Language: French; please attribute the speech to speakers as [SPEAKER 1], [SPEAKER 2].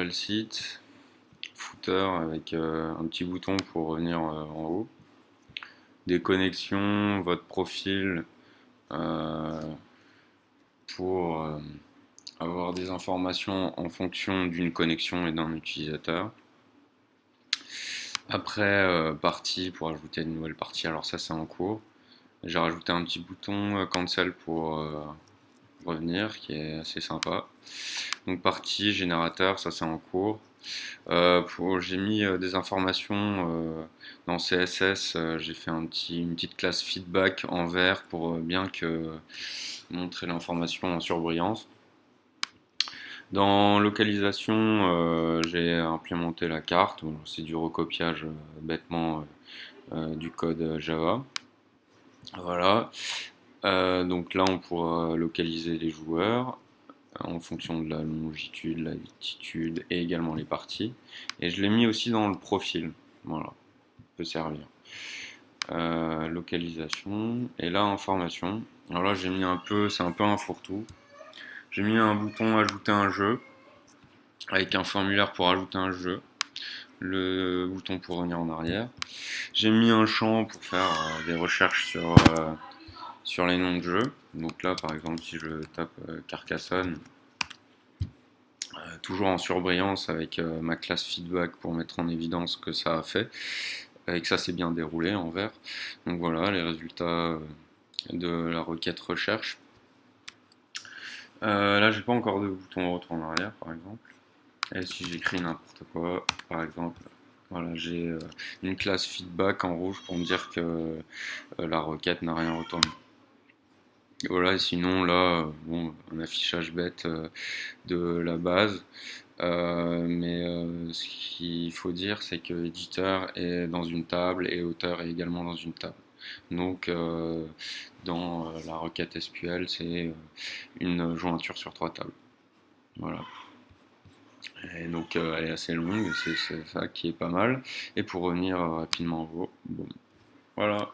[SPEAKER 1] voilà le site, footer avec un petit bouton pour revenir en haut, des connexions, votre profil euh, pour avoir des informations en fonction d'une connexion et d'un utilisateur. Après, partie pour ajouter une nouvelle partie, alors ça c'est en cours. J'ai rajouté un petit bouton cancel pour revenir qui est assez sympa. Donc partie, générateur, ça c'est en cours. J'ai mis des informations dans CSS, j'ai fait une petite classe feedback en vert pour bien que montrer l'information en surbrillance. Dans localisation, j'ai implémenté la carte, c'est du recopiage bêtement du code Java. Voilà. Donc là, on pourra localiser les joueurs en fonction de la longitude, la latitude et également les parties. Et je l'ai mis aussi dans le profil. Voilà, peut servir. Localisation et là information. Alors là, c'est un peu un fourre-tout. J'ai mis un bouton ajouter un jeu avec un formulaire pour ajouter un jeu, le bouton pour revenir en arrière. J'ai mis un champ pour faire des recherches sur les noms de jeux. Donc là, par exemple, si je tape Carcassonne, toujours en surbrillance avec ma classe feedback pour mettre en évidence que ça a fait et que ça s'est bien déroulé en vert. Donc voilà les résultats de la requête recherche. Là, j'ai pas encore de bouton retour en arrière, par exemple. Et si j'écris n'importe quoi, par exemple, voilà, j'ai une classe feedback en rouge pour me dire que la requête n'a rien retourné. Voilà, et sinon là, bon, un affichage bête de la base. Ce qu'il faut dire, c'est que éditeur est dans une table et auteur est également dans une table. Donc, dans la requête SQL, c'est une jointure sur trois tables. Voilà. Et donc, elle est assez longue, c'est ça qui est pas mal. Et pour revenir rapidement en haut, bon, voilà.